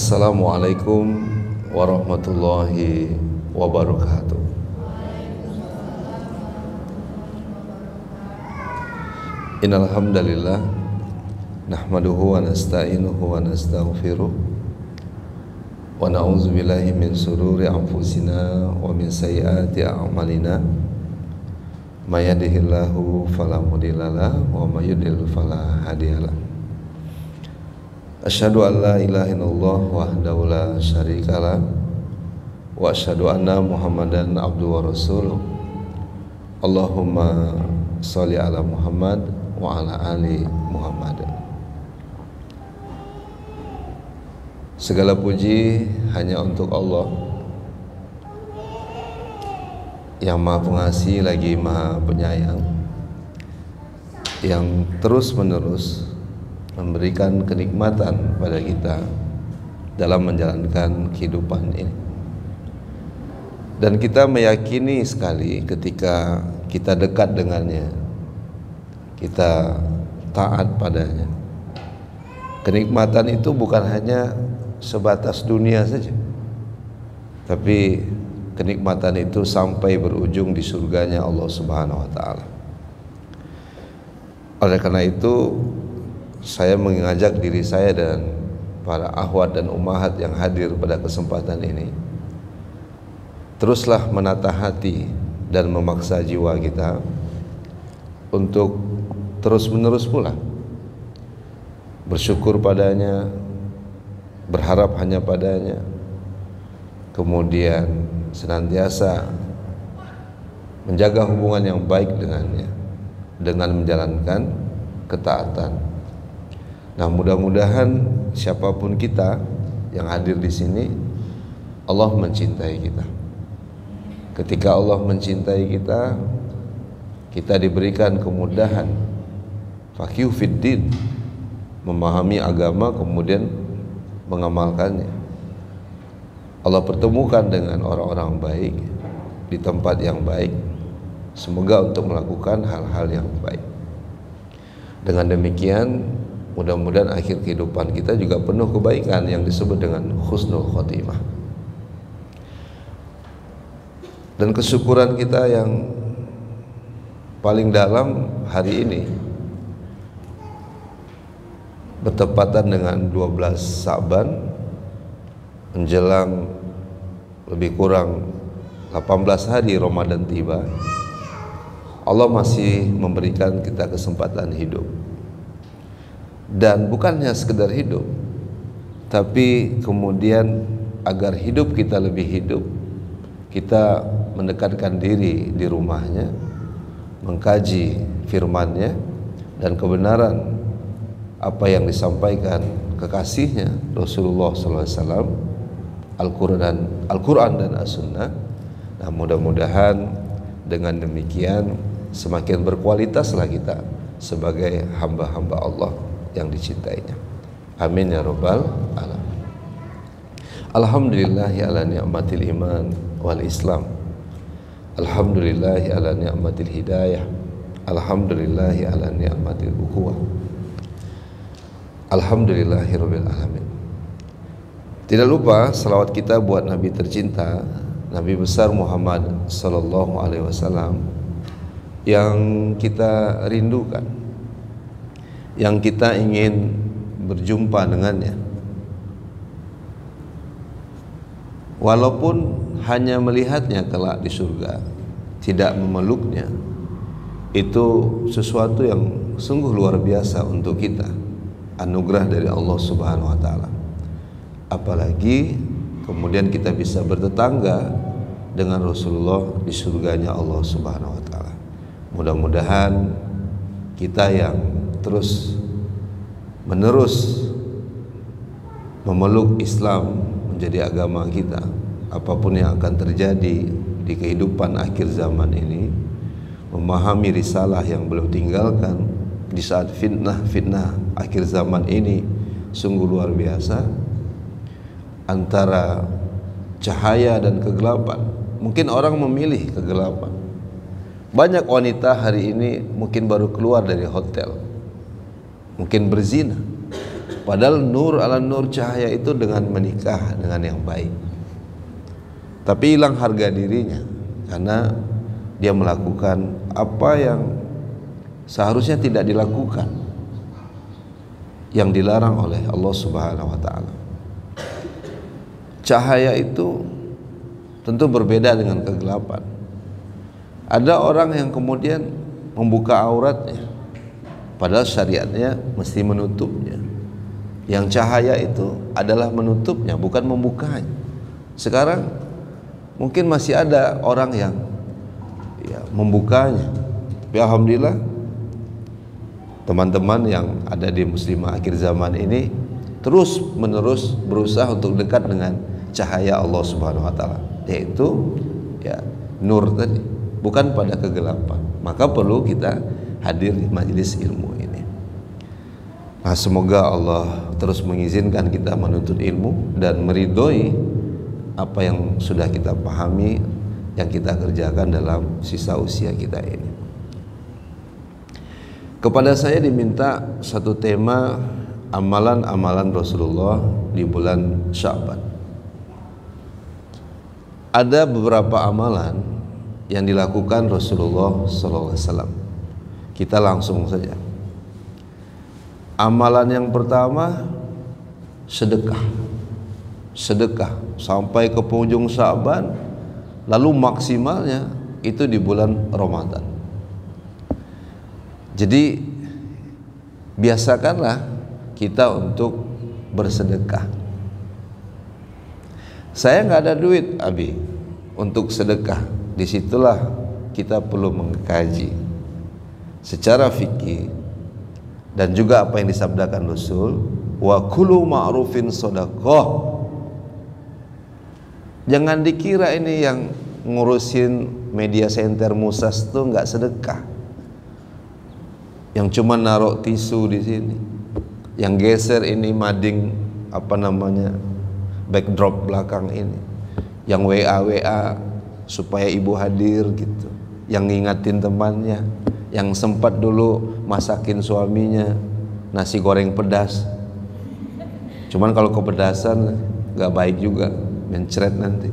Assalamualaikum warahmatullahi wabarakatuh. Innal hamdalillah nahmaduhu wa nasta'inuhu wa nastaghfiruh wa na'udzu billahi min shururi anfusina wa min sayyiati a'malina. May yahdihillahu fala mudhillalah wa may yudlil fala hadiyalah. Asyhadu an la ilaha illallah wahdahu la syarikalah wa asyhadu anna Muhammadan abduhu wa rasuluh. Allahumma sholli ala Muhammad wa ala ali Muhammad. Segala puji hanya untuk Allah yang Maha Pengasih lagi Maha Penyayang, yang terus-menerus memberikan kenikmatan pada kita dalam menjalankan kehidupan ini. Dan kita meyakini sekali ketika kita dekat dengannya, kita taat padanya, kenikmatan itu bukan hanya sebatas dunia saja, tapi kenikmatan itu sampai berujung di surganya Allah Subhanahu wa Ta'ala. Oleh karena itu, saya mengajak diri saya dan para akhwat dan ummahat yang hadir pada kesempatan ini, teruslah menata hati dan memaksa jiwa kita untuk terus-menerus pula bersyukur padanya, berharap hanya padanya, kemudian senantiasa menjaga hubungan yang baik dengannya dengan menjalankan ketaatan. Nah, mudah-mudahan siapapun kita yang hadir di sini, Allah mencintai kita. Ketika Allah mencintai kita, kita diberikan kemudahan faqihu fiddin, memahami agama kemudian mengamalkannya. Allah pertemukan dengan orang-orang baik di tempat yang baik, semoga untuk melakukan hal-hal yang baik. Dengan demikian, mudah-mudahan akhir kehidupan kita juga penuh kebaikan yang disebut dengan husnul khotimah. Dan kesyukuran kita yang paling dalam hari ini bertepatan dengan 12 Sa'ban menjelang lebih kurang 18 hari Ramadan tiba. Allah masih memberikan kita kesempatan hidup. Dan bukannya sekedar hidup, tapi kemudian agar hidup kita lebih hidup, kita mendekatkan diri di rumahnya, mengkaji firman-Nya dan kebenaran apa yang disampaikan kekasihnya Rasulullah SAW, Al-Quran dan As-Sunnah. Nah, mudah-mudahan dengan demikian semakin berkualitaslah kita sebagai hamba-hamba Allah yang dicintainya. Amin ya rabbal alamin. Alhamdulillahi ala ni'matil iman wal islam. Alhamdulillahi ala ni'matil hidayah. Alhamdulillahi ala ni'matil ukhuwah. Alhamdulillahi rabbil alamin. Tidak lupa salawat kita buat Nabi tercinta, Nabi besar Muhammad sallallahu alaihi wasallam yang kita rindukan, yang kita ingin berjumpa dengannya, walaupun hanya melihatnya kelak di surga, tidak memeluknya, itu sesuatu yang sungguh luar biasa untuk kita, anugerah dari Allah Subhanahu wa Ta'ala. Apalagi kemudian kita bisa bertetangga dengan Rasulullah di surganya Allah Subhanahu wa Ta'ala. Mudah-mudahan kita yang terus menerus memeluk Islam menjadi agama kita, apapun yang akan terjadi di kehidupan akhir zaman ini, memahami risalah yang beliau tinggalkan di saat fitnah akhir zaman ini sungguh luar biasa, antara cahaya dan kegelapan. Mungkin orang memilih kegelapan. Banyak wanita hari ini mungkin baru keluar dari hotel, mungkin berzina, Padahal nur ala nur, cahaya itu dengan menikah dengan yang baik. Tapi hilang harga dirinya karena dia melakukan apa yang seharusnya tidak dilakukan, yang dilarang oleh Allah Subhanahu wa taala. Cahaya itu tentu berbeda dengan kegelapan. Ada orang yang kemudian membuka auratnya, padahal syariatnya mesti menutupnya. Yang cahaya itu adalah menutupnya, bukan membukanya. Sekarang mungkin masih ada orang yang membukanya. Tapi alhamdulillah teman-teman yang ada di Muslimah akhir zaman ini terus menerus berusaha untuk dekat dengan cahaya Allah Subhanahu wa taala, yaitu nur tadi, bukan pada kegelapan. Maka perlu kita hadir di majelis ilmu ini. Nah, semoga Allah terus mengizinkan kita menuntut ilmu dan meridhoi apa yang sudah kita pahami, yang kita kerjakan dalam sisa usia kita ini. Kepada saya diminta satu tema amalan-amalan Rasulullah di bulan Sya'ban. Ada beberapa amalan yang dilakukan Rasulullah SAW. Kita langsung saja. Amalan yang pertama, sedekah. Sedekah sampai ke penghujung Sya'ban, lalu maksimalnya itu di bulan Ramadan. Jadi biasakanlah kita untuk bersedekah. Saya nggak ada duit, Abi, untuk sedekah. Disitulah kita perlu mengkaji secara fikih dan juga apa yang disabdakan Rasul, wa kullu ma'rufin shadaqah. Jangan dikira ini yang ngurusin media center Musas tuh nggak sedekah, yang cuma naruh tisu di sini, yang geser ini mading backdrop belakang ini, yang WA supaya ibu hadir gitu, yang ngingatin temannya, yang sempat dulu masakin suaminya nasi goreng pedas, cuman kalau kepedasan nggak baik juga, mencret nanti.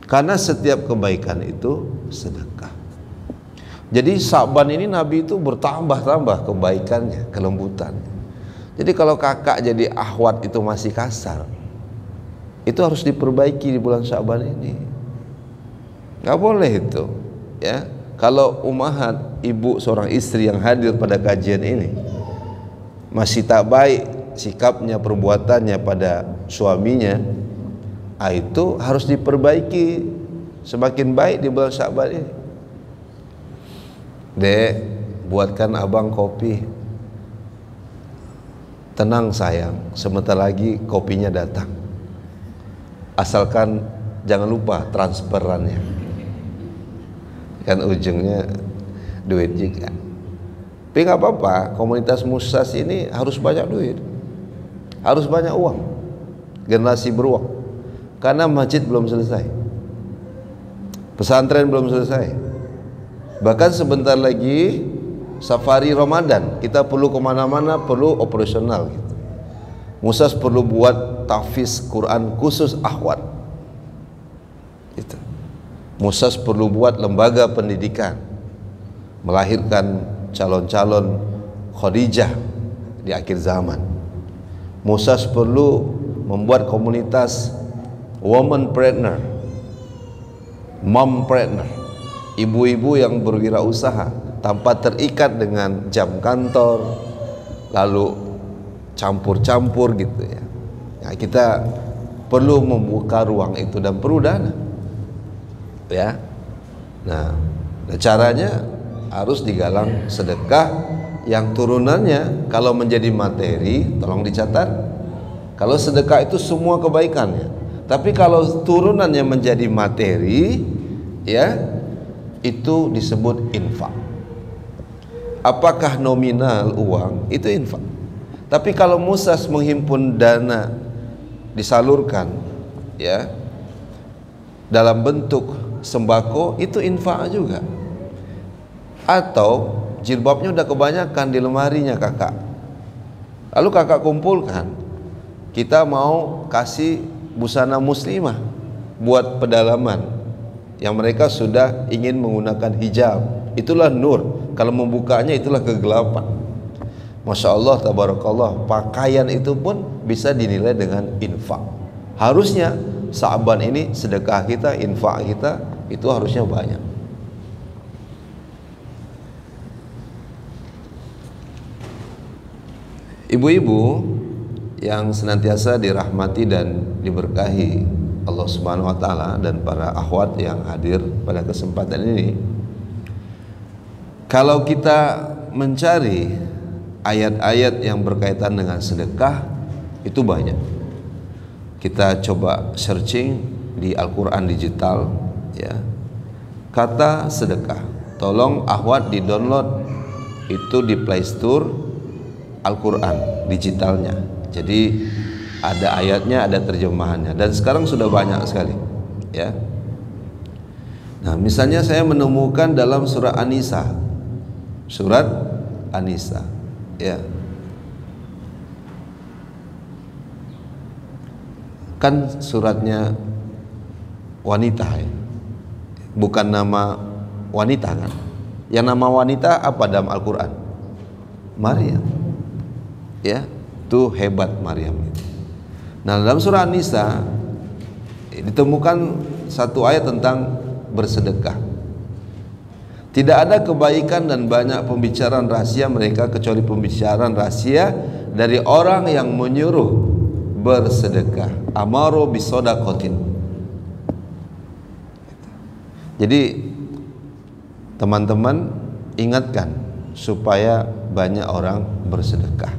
Karena setiap kebaikan itu sedekah. Jadi Sya'ban ini Nabi itu bertambah-tambah kebaikannya, kelembutannya. Jadi kalau kakak jadi akhwat itu masih kasar, itu harus diperbaiki di bulan Sya'ban ini. Nggak boleh itu, ya. Kalau ummahat, ibu seorang istri yang hadir pada kajian ini masih tak baik sikapnya, perbuatannya pada suaminya, itu harus diperbaiki semakin baik di bulan Sya'ban ini. Dek, buatkan abang kopi. Tenang sayang, sebentar lagi kopinya datang. Asalkan jangan lupa transferannya, kan ujungnya duit juga. Tapi nggak apa-apa, komunitas Musas ini harus banyak duit, harus banyak uang, generasi beruang. Karena masjid belum selesai, pesantren belum selesai. Bahkan sebentar lagi safari Ramadan, kita perlu kemana-mana, perlu operasional gitu. Musas perlu buat tahfiz Quran khusus akhwat gitu. Musas perlu buat lembaga pendidikan, melahirkan calon-calon Khadijah di akhir zaman. Musas perlu membuat komunitas womanpreneur, mompreneur, ibu-ibu yang berwirausaha tanpa terikat dengan jam kantor, lalu campur-campur gitu ya. Nah, kita perlu membuka ruang itu dan perlu dana, ya. Nah, caranya harus digalang sedekah yang turunannya kalau menjadi materi, tolong dicatat. Kalau sedekah itu semua kebaikannya, tapi kalau turunannya menjadi materi, ya, itu disebut infak. Apakah nominal uang itu infak? Tapi kalau Musas menghimpun dana disalurkan, ya, dalam bentuk sembako, itu infak juga. Atau jilbabnya udah kebanyakan di lemarinya kakak, Lalu kakak kumpulkan, kita mau kasih busana muslimah buat pedalaman yang mereka sudah ingin menggunakan hijab. Itulah nur. Kalau membukanya itulah kegelapan. Masya Allah, tabarakallah, pakaian itu pun bisa dinilai dengan infak. Harusnya Sa'ban ini sedekah kita, infak kita itu harusnya banyak. Ibu-ibu yang senantiasa dirahmati dan diberkahi Allah Subhanahu wa taala dan para akhwat yang hadir pada kesempatan ini, kalau kita mencari ayat-ayat yang berkaitan dengan sedekah itu banyak. Kita coba searching di Al-Quran digital ya, kata sedekah. Tolong akhwat di download itu di Play Store Al-Quran digitalnya. Jadi ada ayatnya, ada terjemahannya, dan sekarang sudah banyak sekali ya. Nah, misalnya saya menemukan dalam surah An-Nisa, surat An-Nisa ya, kan suratnya wanita ya, bukan nama wanita kan. Yang nama wanita apa dalam Al-Quran? Maryam ya, itu hebat Maryam itu. Nah, dalam surah An-Nisa ditemukan satu ayat tentang bersedekah. Tidak ada kebaikan dan banyak pembicaraan rahasia mereka kecuali pembicaraan rahasia dari orang yang menyuruh bersedekah. Amaru bisodaqatin. Jadi teman-teman ingatkan supaya banyak orang bersedekah.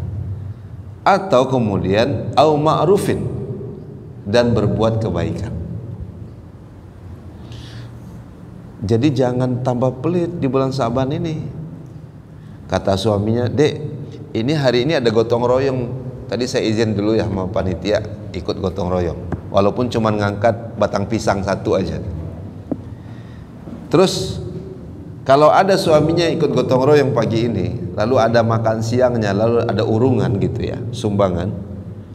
Atau kemudian au ma'rufin, dan berbuat kebaikan. Jadi jangan tambah pelit di bulan Sa'ban ini. Kata suaminya, "Dek, ini hari ini ada gotong royong. Tadi saya izin dulu ya sama panitia ikut gotong royong. Walaupun cuma ngangkat batang pisang satu aja." Terus kalau ada suaminya ikut gotong royong pagi ini, lalu ada makan siangnya, lalu ada urungan gitu ya, sumbangan.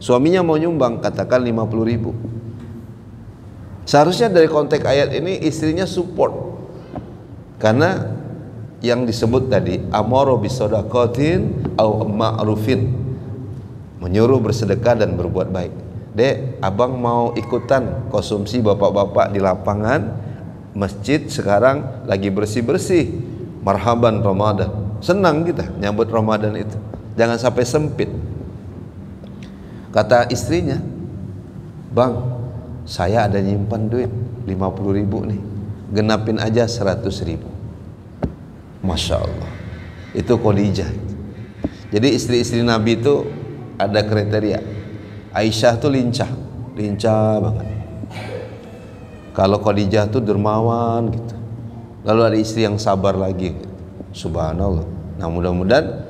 Suaminya mau nyumbang, katakan 50.000. Seharusnya dari konteks ayat ini istrinya support. Karena yang disebut tadi, amaro bisodaqatin au ma'rufin, menyuruh bersedekah dan berbuat baik. Dek, abang mau ikutan konsumsi bapak-bapak di lapangan masjid sekarang lagi bersih-bersih, marhaban Ramadan. Senang kita nyambut Ramadan itu, jangan sampai sempit. Kata istrinya, "Bang, saya ada nyimpan duit 50.000 nih, genapin aja 100.000. Masya Allah, itu Khadijah. Jadi istri-istri Nabi itu ada kriteria. Aisyah tuh lincah banget. Kalau Khadijah tuh dermawan gitu. Lalu ada istri yang sabar lagi gitu. Subhanallah. Nah, mudah-mudahan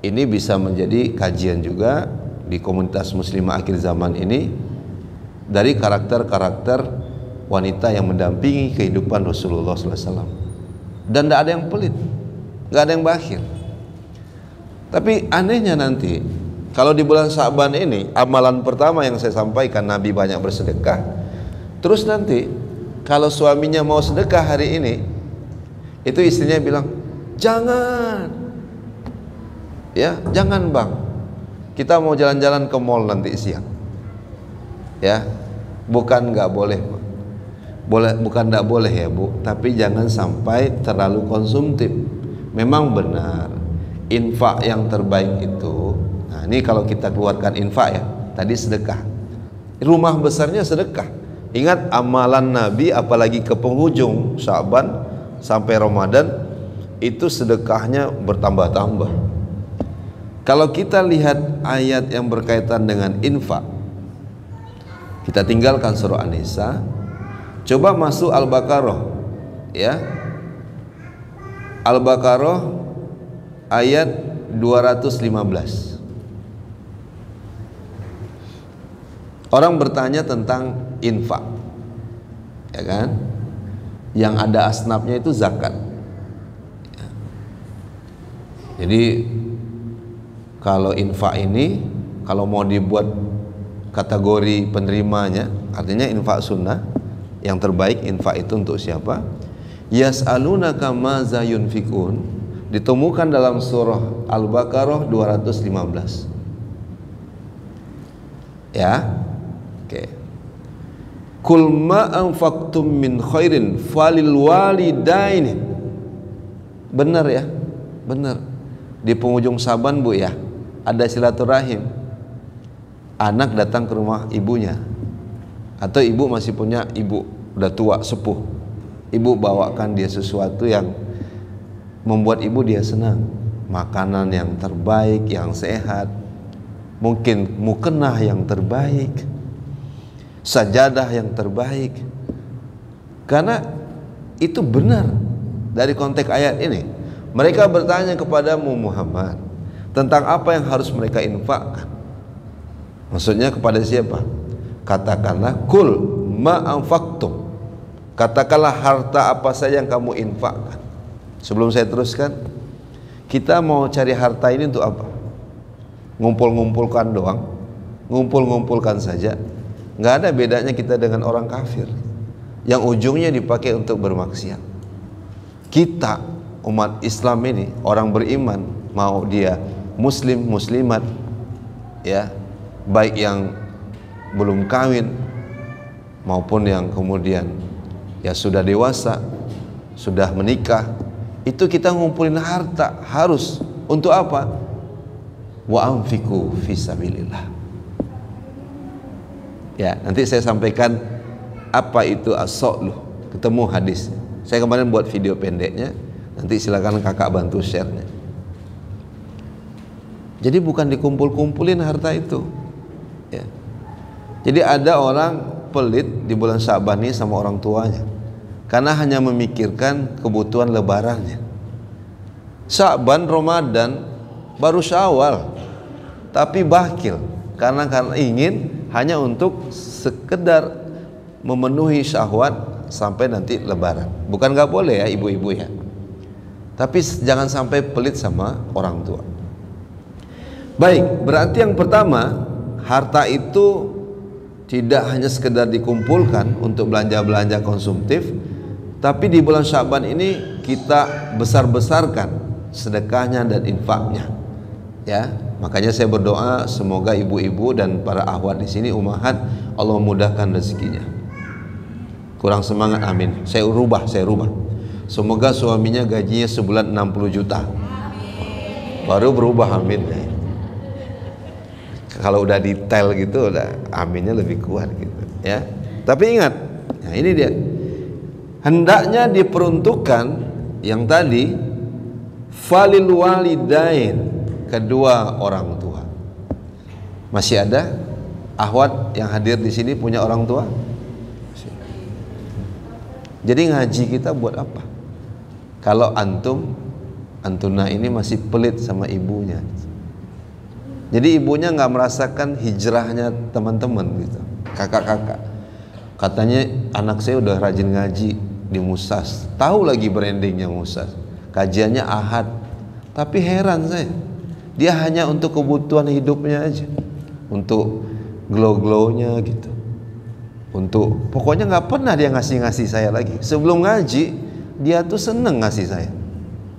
ini bisa menjadi kajian juga di komunitas muslimah akhir zaman ini, dari karakter-karakter wanita yang mendampingi kehidupan Rasulullah SAW. Dan tidak ada yang pelit, nggak ada yang bakhil. Tapi anehnya nanti kalau di bulan Sa'ban ini, amalan pertama yang saya sampaikan, Nabi banyak bersedekah. Terus nanti kalau suaminya mau sedekah hari ini, itu istrinya bilang, "Jangan, ya jangan bang, kita mau jalan-jalan ke mall nanti siang." Ya, bukan nggak boleh, bukan nggak boleh ya bu, tapi jangan sampai terlalu konsumtif. Memang benar, infak yang terbaik itu, nah ini kalau kita keluarkan infak ya, tadi sedekah, rumah besarnya sedekah. Ingat amalan Nabi, apalagi ke penghujung Sya'ban sampai Ramadan, itu sedekahnya bertambah-tambah. Kalau kita lihat ayat yang berkaitan dengan infak, kita tinggalkan surah An-Nisa, coba masuk Al-Baqarah ya. Al-Baqarah ayat 215. Orang bertanya tentang infak, ya kan? Yang ada asnafnya itu zakat. Jadi Kalau infak ini, kalau mau dibuat kategori penerimanya, artinya infak sunnah yang terbaik, infak itu untuk siapa? Yas'alunaka maza yunfikun, ditemukan dalam surah Al-Baqarah 215. Ya, oke. Kul ma anfaqtum min khairin falil walidaini. Benar ya, benar. Di penghujung Saban Bu ya, ada silaturahim. Anak datang ke rumah ibunya, atau ibu masih punya ibu udah tua sepuh, ibu bawakan dia sesuatu yang membuat ibu dia senang, makanan yang terbaik, yang sehat, mungkin mukenah yang terbaik, sajadah yang terbaik. Karena itu benar dari konteks ayat ini. Mereka bertanya kepadamu Muhammad tentang apa yang harus mereka infakkan. Maksudnya kepada siapa? Katakanlah kul ma anfaqtum, katakanlah harta apa saja yang kamu infakkan. Sebelum saya teruskan, kita mau cari harta ini untuk apa? Ngumpul-ngumpulkan doang, ngumpul-ngumpulkan saja. Nggak ada bedanya kita dengan orang kafir yang ujungnya dipakai untuk bermaksiat. Kita umat Islam ini, orang beriman, mau dia muslim, muslimat, ya, baik yang belum kawin maupun yang kemudian ya sudah dewasa, sudah menikah, itu kita ngumpulin harta harus untuk apa? Wa anfiqu fisabilillah. Ya, nanti saya sampaikan apa itu as-sa'luh, ketemu hadis. Saya kemarin buat video pendeknya, nanti silakan kakak bantu share-nya. Jadi bukan dikumpul-kumpulin harta itu, ya. Jadi ada orang pelit di bulan Sya'ban ini sama orang tuanya, karena hanya memikirkan kebutuhan lebarannya. Sya'ban, Ramadan, baru Syawal, tapi bakhil karena ingin hanya untuk sekedar memenuhi syahwat sampai nanti lebaran. Bukan nggak boleh ya ibu-ibu ya, tapi jangan sampai pelit sama orang tua. Baik, berarti yang pertama, harta itu tidak hanya sekedar dikumpulkan untuk belanja-belanja konsumtif, tapi di bulan Sya'ban ini kita besar-besarkan sedekahnya dan infaknya. Ya, makanya saya berdoa semoga ibu-ibu dan para ahwat di sini ummahat Allah mudahkan rezekinya. Kurang semangat, amin. Saya rubah. Semoga suaminya gajinya sebulan 60 juta. Baru berubah, amin. Kalau udah detail gitu, udah aminnya lebih kuat gitu, ya. Tapi ingat, nah ini dia. Hendaknya diperuntukkan yang tadi falil walidain, kedua orang tua. Masih ada ahwat yang hadir di sini punya orang tua? Jadi ngaji kita buat apa? Kalau antuna ini masih pelit sama ibunya. Jadi ibunya nggak merasakan hijrahnya teman-teman gitu, kakak-kakak. Katanya anak saya udah rajin ngaji di Musas, tahu lagi brandingnya Musas, kajiannya Ahad. Tapi heran saya, dia hanya untuk kebutuhan hidupnya aja, untuk glow-glownya gitu, untuk pokoknya nggak pernah dia ngasih saya lagi. Sebelum ngaji dia tuh seneng ngasih saya.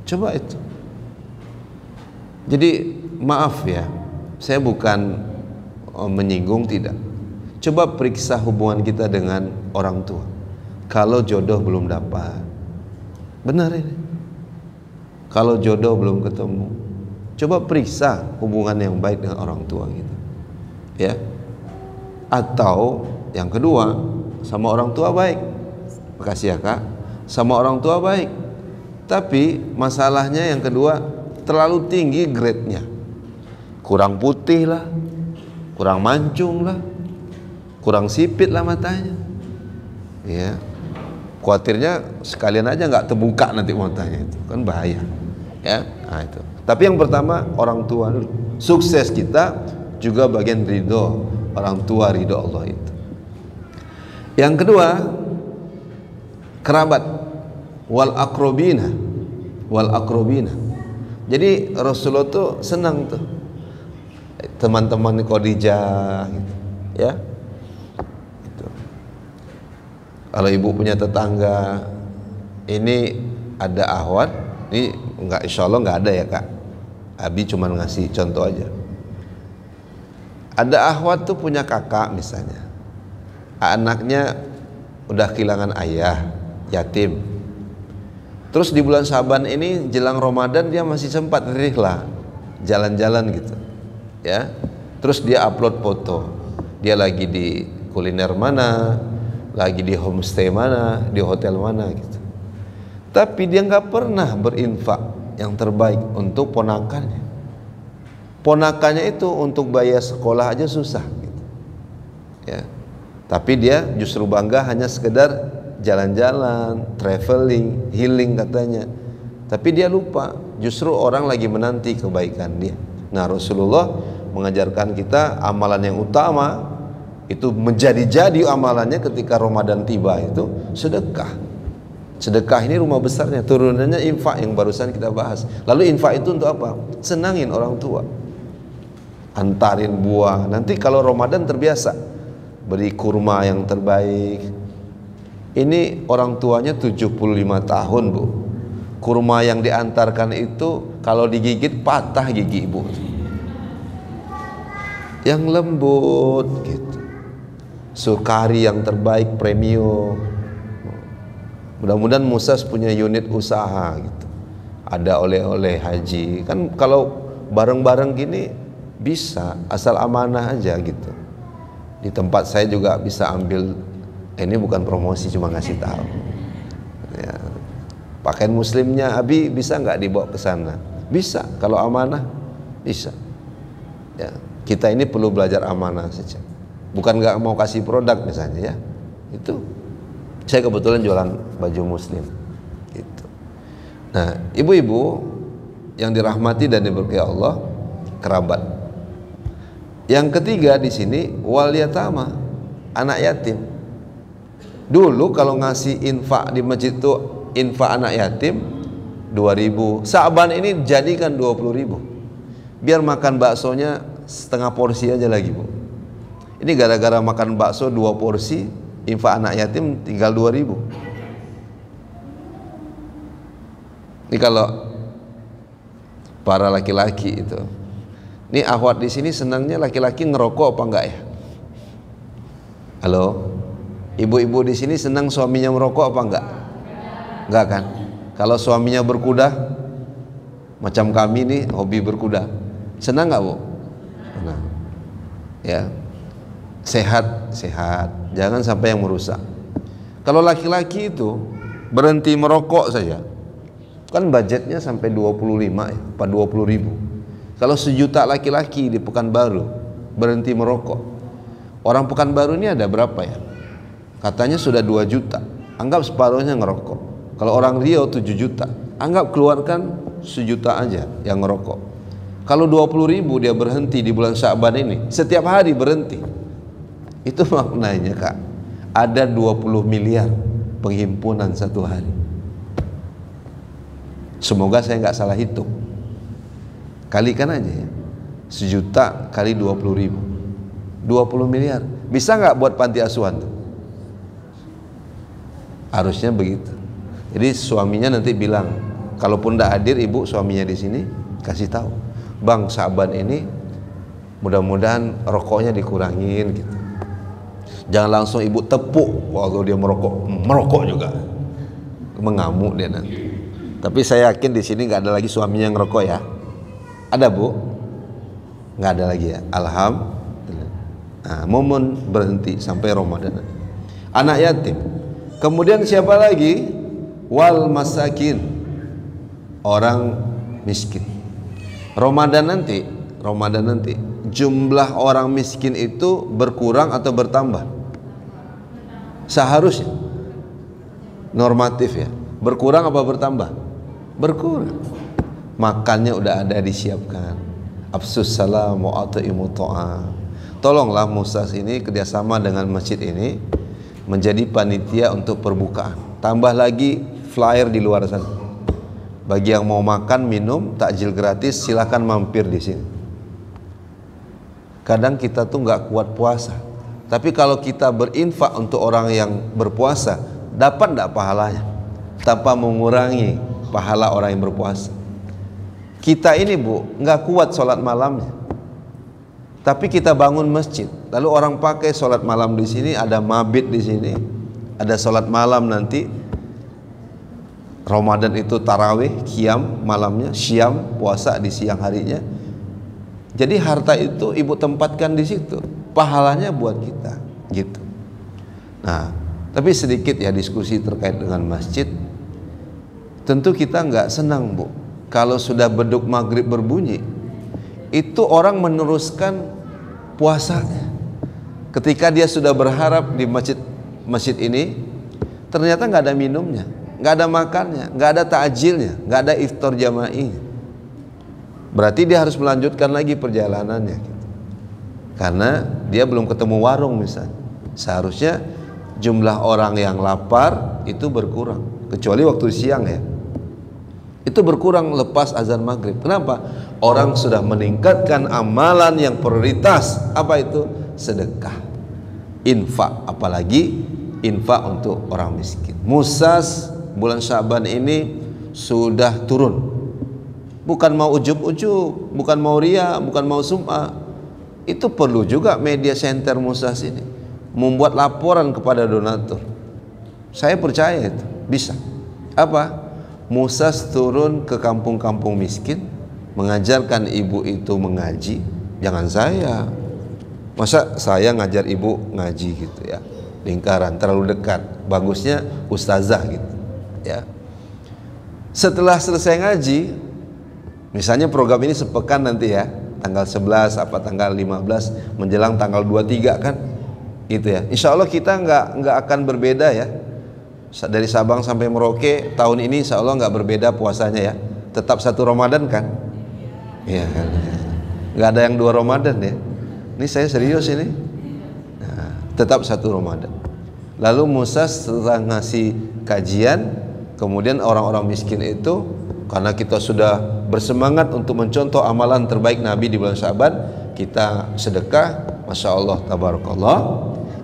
Coba itu. Jadi maaf ya, saya bukan menyinggung, tidak. Coba periksa hubungan kita dengan orang tua. Kalau jodoh belum dapat, benar ini. Kalau jodoh belum ketemu, coba periksa hubungan yang baik dengan orang tua gitu, ya. Atau yang kedua, sama orang tua baik, makasih ya kak, sama orang tua baik, tapi masalahnya yang kedua terlalu tinggi grade-nya, kurang putih lah, kurang mancung lah, kurang sipit lah matanya, ya. Khawatirnya sekalian aja nggak terbuka nanti matanya, itu kan bahaya, ya. Nah itu. Tapi yang pertama orang tua dulu. Sukses kita juga bagian ridho orang tua, ridho Allah itu. Yang kedua, kerabat, wal akrobina. Jadi Rasulullah tuh senang tuh teman-teman Khadijah gitu, ya. Gitu. Kalau ibu punya tetangga ini ada ahwat, ini enggak, insya Allah nggak ada ya kak. Abi cuma ngasih contoh aja. Ada ahwat tuh punya kakak misalnya, anaknya udah kehilangan ayah, yatim. Terus di bulan Syaban ini jelang Ramadan dia masih sempat rihlah, jalan-jalan gitu, ya. Terus dia upload foto, dia lagi di kuliner mana, lagi di homestay mana, di hotel mana gitu. Tapi dia nggak pernah berinfak yang terbaik untuk ponakannya. Ponakannya itu untuk bayar sekolah aja susah gitu. Ya. Tapi dia justru bangga hanya sekedar jalan-jalan, traveling, healing katanya. Tapi dia lupa, justru orang lagi menanti kebaikan dia. Nah, Rasulullah mengajarkan kita amalan yang utama itu menjadi-jadi amalannya ketika Ramadan tiba itu sedekah. Sedekah ini rumah besarnya, turunannya infak yang barusan kita bahas. Lalu infak itu untuk apa? Senangin orang tua, antarin buah. Nanti kalau Ramadan terbiasa beri kurma yang terbaik. Ini orang tuanya 75 tahun bu, kurma yang diantarkan itu kalau digigit patah gigi ibu, yang lembut gitu, sukari yang terbaik premium. Mudah-mudahan Musas punya unit usaha gitu, ada oleh-oleh haji kan. Kalau bareng-bareng gini bisa, asal amanah aja gitu. Di tempat saya juga bisa ambil, ini bukan promosi, cuma ngasih tahu ya. Pakaian muslimnya Abi bisa nggak dibawa ke sana? Bisa, kalau amanah bisa ya. Kita ini perlu belajar amanah saja, bukan nggak mau kasih produk misalnya ya. Itu saya kebetulan jualan baju muslim gitu. Nah, ibu-ibu yang dirahmati dan diberkahi Allah, kerabat. Yang ketiga di sini wal yatama, anak yatim. Dulu kalau ngasih infak di masjid itu infak anak yatim 2.000. Sa'ban ini jadikan 20.000. Biar makan baksonya setengah porsi aja lagi, Bu. Ini gara-gara makan bakso 2 porsi, infak anak yatim tinggal 2.000. Ini kalau para laki-laki itu. Ini ahwat di sini senangnya laki-laki ngerokok apa enggak ya? Halo? Ibu-ibu di sini senang suaminya merokok apa enggak? Enggak kan? Kalau suaminya berkuda, macam kami nih hobi berkuda, senang enggak, Bu? Senang. Ya. Sehat, jangan sampai yang merusak. Kalau laki-laki itu berhenti merokok saja, kan budgetnya sampai 25 ya, apa 20.000. Kalau 1 juta laki-laki di Pekanbaru berhenti merokok, orang Pekanbaru ini ada berapa ya? Katanya sudah 2 juta, anggap separuhnya ngerokok. Kalau orang Riau 7 juta, anggap keluarkan 1 juta aja yang ngerokok. Kalau 20.000 dia berhenti di bulan Sya'ban ini, setiap hari berhenti. Itu maknanya kak, ada 20 miliar penghimpunan satu hari. Semoga saya nggak salah hitung. Kalikan aja ya, 1 juta kali 20.000, 20 miliar. Bisa nggak buat panti asuhan tuh? Harusnya begitu. Jadi suaminya nanti bilang, kalaupun tidak hadir ibu suaminya di sini, kasih tahu, Bang, Sa'ban ini mudah-mudahan rokoknya dikurangin gitu. Jangan langsung ibu tepuk kalau dia merokok juga, mengamuk dia nanti. Tapi saya yakin di sini nggak ada lagi suaminya yang ngerokok ya. Ada Bu? Nggak ada lagi ya. Alhamdulillah. Nah, momen berhenti sampai Ramadan. Anak yatim. Kemudian siapa lagi? Wal masakin, orang miskin. Ramadan nanti jumlah orang miskin itu berkurang atau bertambah? Seharusnya normatif ya, berkurang apa bertambah? Berkurang. Makannya udah ada disiapkan. Afsus salam wa at'imu ta'am. Tolonglah Musas ini kerjasama dengan masjid ini menjadi panitia untuk perbukaan. Tambah lagi flyer di luar sana. Bagi yang mau makan, minum, takjil gratis, silahkan mampir di sini. kadang kita tuh nggak kuat puasa. Tapi kalau kita berinfak untuk orang yang berpuasa, dapat nggak pahalanya? Tanpa mengurangi pahala orang yang berpuasa. Kita ini Bu, nggak kuat sholat malamnya, tapi kita bangun masjid, lalu orang pakai sholat malam di sini, ada mabit di sini, ada sholat malam nanti. Ramadan itu tarawih, qiyam malamnya, syam puasa di siang harinya. Jadi harta itu ibu tempatkan di situ, pahalanya buat kita, gitu. Nah, tapi sedikit ya diskusi terkait dengan masjid. Tentu kita nggak senang Bu, kalau sudah beduk maghrib berbunyi, itu orang meneruskan puasanya. Ketika dia sudah berharap di masjid ini, ternyata nggak ada minumnya, nggak ada makannya, nggak ada takjilnya, nggak ada iftar jama'i. Berarti dia harus melanjutkan lagi perjalanannya, karena dia belum ketemu warung misalnya. Seharusnya jumlah orang yang lapar itu berkurang, kecuali waktu siang ya. Itu berkurang lepas azan maghrib. Kenapa? Orang sudah meningkatkan amalan yang prioritas. Apa itu? Sedekah, infak, apalagi infak untuk orang miskin. Musas bulan Syaban ini sudah turun. Bukan mau ujub-ujub, bukan mau ria, bukan mau sum'ah. Itu perlu juga media center Musas ini membuat laporan kepada donatur. Saya percaya itu bisa. Apa? Musas turun ke kampung-kampung miskin, mengajarkan ibu itu mengaji. Jangan saya, masa saya ngajar ibu ngaji gitu ya, lingkaran terlalu dekat. Bagusnya ustazah gitu ya. Setelah selesai ngaji, misalnya program ini sepekan nanti ya, tanggal 11 apa tanggal 15 menjelang tanggal 23 kan, gitu ya. Insya Allah kita nggak akan berbeda ya. Dari Sabang sampai Merauke tahun ini insya Allah nggak berbeda puasanya ya, tetap 1 Ramadan kan? Iya kan? Nggak ada yang 2 Ramadan ya. Ini saya serius ini. Nah, tetap 1 Ramadan. Lalu Musa setelah ngasih kajian, kemudian orang-orang miskin itu, karena kita sudah bersemangat untuk mencontoh amalan terbaik Nabi di bulan Syaban, kita sedekah. Masya Allah, tabarakallah.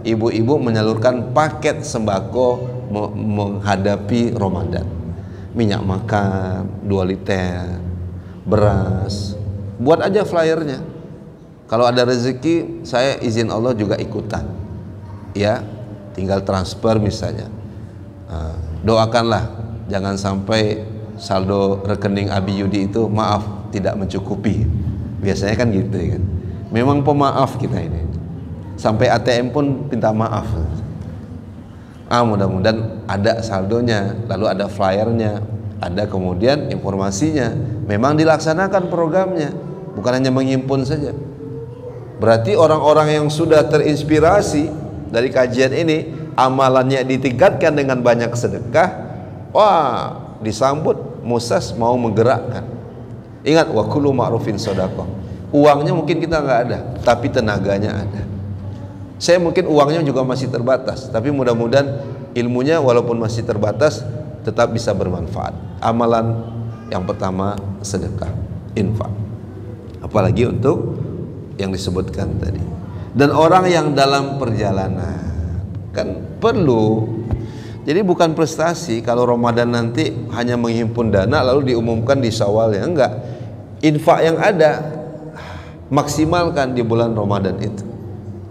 Ibu-ibu menyalurkan paket sembako menghadapi Ramadan. Minyak makan 2 liter, beras, buat aja flyernya. Kalau ada rezeki, saya izin Allah juga ikutan ya, tinggal transfer misalnya. Doakanlah jangan sampai saldo rekening Abi Yudi itu maaf tidak mencukupi. Biasanya kan gitu ya kan. Memang pemaaf kita ini, sampai ATM pun minta maaf. Mudah-mudahan ada saldonya, lalu ada flyernya, ada kemudian informasinya. Memang dilaksanakan programnya, bukan hanya menghimpun saja. Berarti orang-orang yang sudah terinspirasi dari kajian ini, amalannya ditingkatkan dengan banyak sedekah. Wah, disambut Musas mau menggerakkan. Ingat, wa kullu ma'rufin shadaqah. Uangnya mungkin kita nggak ada, tapi tenaganya ada. Saya mungkin uangnya juga masih terbatas, tapi mudah-mudahan ilmunya walaupun masih terbatas tetap bisa bermanfaat. Amalan yang pertama sedekah, infak. Apalagi untuk yang disebutkan tadi. Dan orang yang dalam perjalanan kan perlu. Jadi bukan prestasi kalau Ramadan nanti hanya menghimpun dana lalu diumumkan di Syawal, ya enggak. Infak yang ada maksimalkan di bulan Ramadan itu.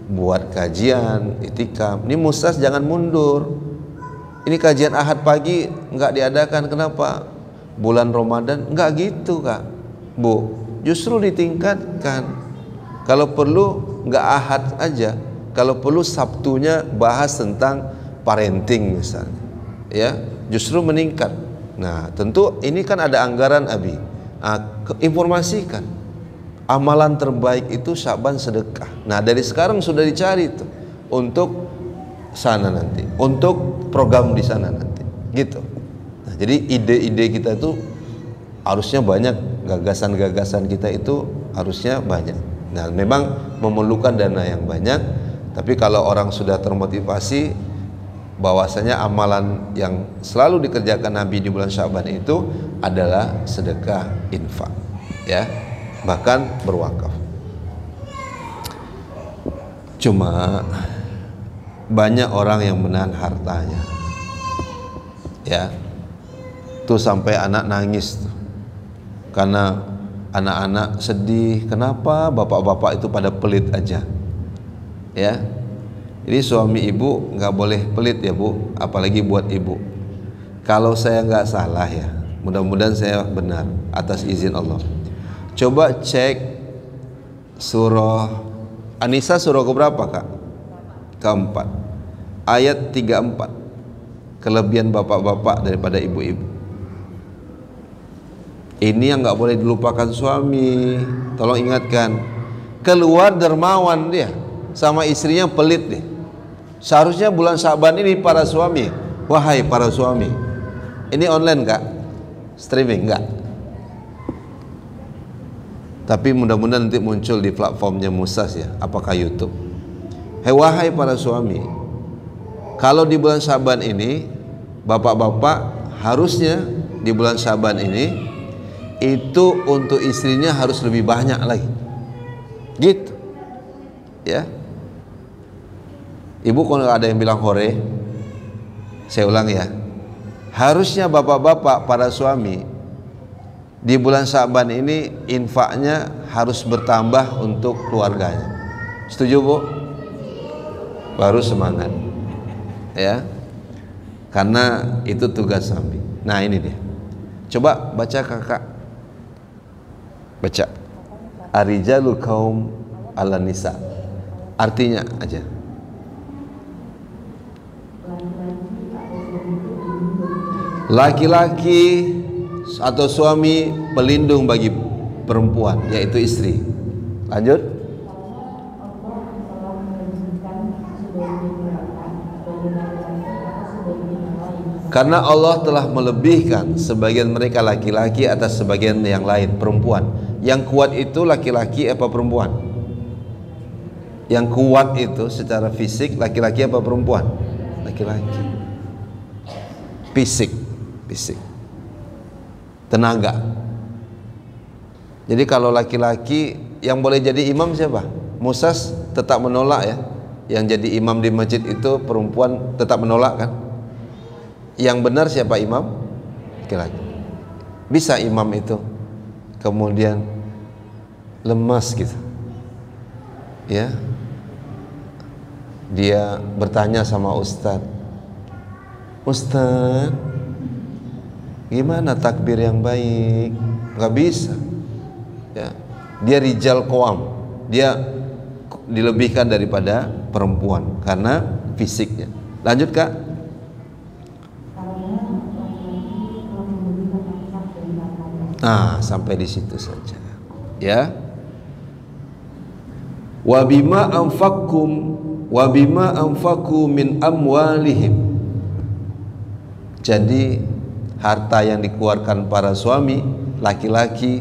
Buat kajian, itikaf. Ini Musas jangan mundur. Ini kajian Ahad pagi enggak diadakan, kenapa? Bulan Ramadan enggak gitu Kak, Bu. Justru ditingkatkan. Kalau perlu enggak Ahad aja, kalau perlu Sabtunya bahas tentang parenting misalnya, ya, justru meningkat. Nah, tentu ini kan ada anggaran Abi. Informasikan amalan terbaik itu Syaban sedekah. Nah, dari sekarang sudah dicari itu untuk sana nanti, untuk program di sana nanti, gitu. Nah, jadi ide-ide kita itu harusnya banyak, gagasan-gagasan kita itu harusnya banyak. Nah, memang memerlukan dana yang banyak, tapi kalau orang sudah termotivasi bahwasanya amalan yang selalu dikerjakan Nabi di bulan Syaban itu adalah sedekah, infak, ya, bahkan berwakaf. Cuma banyak orang yang menahan hartanya, ya, tuh sampai anak nangis tuh. Karena anak-anak sedih, kenapa bapak-bapak itu pada pelit aja, ya. Jadi suami ibu nggak boleh pelit ya bu, apalagi buat ibu. Kalau saya nggak salah ya, mudah-mudahan saya benar atas izin Allah. Coba cek surah An-Nisa, surah keberapa kak? Keempat, ayat 34. Kelebihan bapak-bapak daripada ibu-ibu. Ini yang nggak boleh dilupakan suami. Tolong ingatkan. Keluar dermawan dia, sama istrinya pelit deh. Seharusnya bulan Syaban ini para suami, wahai para suami, ini online kak, streaming enggak? Tapi mudah-mudahan nanti muncul di platformnya Musas ya, apakah YouTube. Hei wahai para suami, kalau di bulan Syaban ini, bapak-bapak harusnya di bulan Syaban ini itu untuk istrinya harus lebih banyak lagi, gitu, ya. Ibu kalau ada yang bilang hore, saya ulang ya, harusnya bapak-bapak para suami di bulan Syaban ini infaknya harus bertambah untuk keluarganya. Setuju bu? Baru semangat, ya, karena itu tugas suami. Nah ini dia, coba baca kakak, baca Ar-rijalu kaum ala nisa, artinya aja. Laki-laki atau suami pelindung bagi perempuan, yaitu istri. Lanjut. Karena Allah telah melebihkan sebagian mereka laki-laki atas sebagian yang lain perempuan. Yang kuat itu laki-laki apa perempuan? Yang kuat itu secara fisik laki-laki apa perempuan? Laki-laki. Fisik, tenaga. Jadi kalau laki-laki yang boleh jadi imam siapa? Musas tetap menolak ya. Yang jadi imam di masjid itu perempuan, tetap menolak kan? Yang benar siapa imam? Laki-laki. Bisa imam itu kemudian lemas gitu, ya. Dia bertanya sama ustadz, Ustaz, gimana takbir yang baik? Gak bisa, ya. Dia rijal qawam, dia dilebihkan daripada perempuan karena fisiknya. Lanjut kak. Nah sampai di situ saja, ya. Wabima anfaku min amwalihim. Jadi harta yang dikeluarkan para suami laki-laki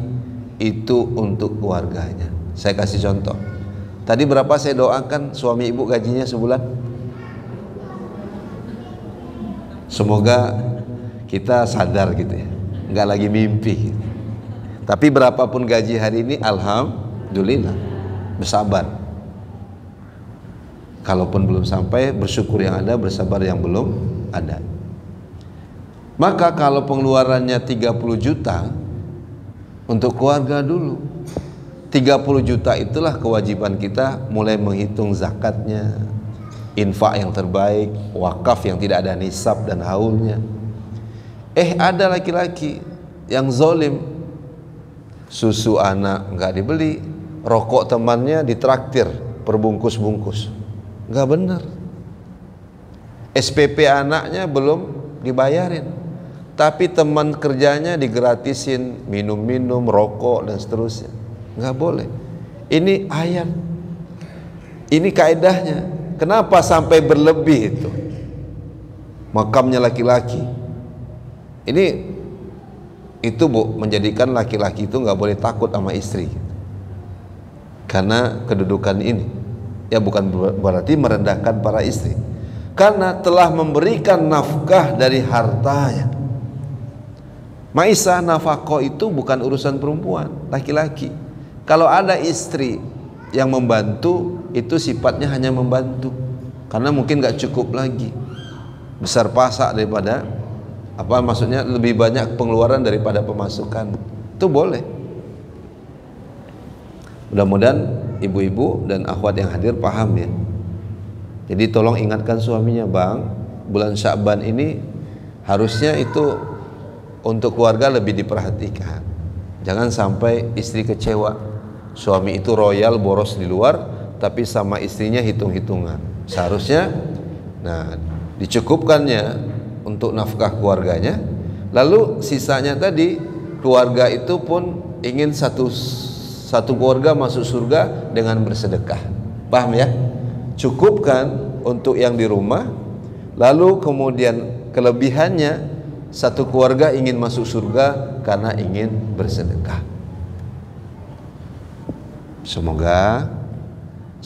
itu untuk keluarganya. Saya kasih contoh. Tadi berapa saya doakan suami ibu gajinya sebulan? Semoga kita sadar gitu ya, nggak lagi mimpi. Tapi berapapun gaji hari ini, alhamdulillah, bersabar. Kalaupun belum sampai, bersyukur yang ada, bersabar yang belum ada. Maka kalau pengeluarannya 30 juta untuk keluarga dulu, 30 juta itulah kewajiban kita mulai menghitung zakatnya, infak yang terbaik, wakaf yang tidak ada nisab dan haulnya. Ada laki-laki yang zolim, susu anak nggak dibeli, rokok temannya ditraktir perbungkus-bungkus, nggak benar. SPP anaknya belum dibayarin, tapi teman kerjanya digratisin minum-minum, rokok dan seterusnya. Nggak boleh. Ini ayat, ini kaedahnya. Kenapa sampai berlebih itu makamnya laki-laki? Ini itu bu, menjadikan laki-laki itu nggak boleh takut sama istri karena kedudukan ini. Ya bukan berarti merendahkan para istri, karena telah memberikan nafkah dari hartanya. Maisah nafkah itu bukan urusan perempuan, laki-laki. Kalau ada istri yang membantu itu sifatnya hanya membantu, karena mungkin gak cukup lagi, besar pasak daripada apa, maksudnya lebih banyak pengeluaran daripada pemasukan, itu boleh. Mudah-mudahan ibu-ibu dan akhwat yang hadir paham ya. Jadi tolong ingatkan suaminya, bang, bulan Sya'ban ini harusnya itu untuk keluarga lebih diperhatikan. Jangan sampai istri kecewa. Suami itu royal boros di luar, tapi sama istrinya hitung-hitungan. Seharusnya, nah, dicukupkannya untuk nafkah keluarganya. Lalu sisanya tadi, keluarga itu pun ingin satu keluarga masuk surga dengan bersedekah. Paham ya? Cukupkan untuk yang di rumah, lalu kemudian kelebihannya satu keluarga ingin masuk surga karena ingin bersedekah. Semoga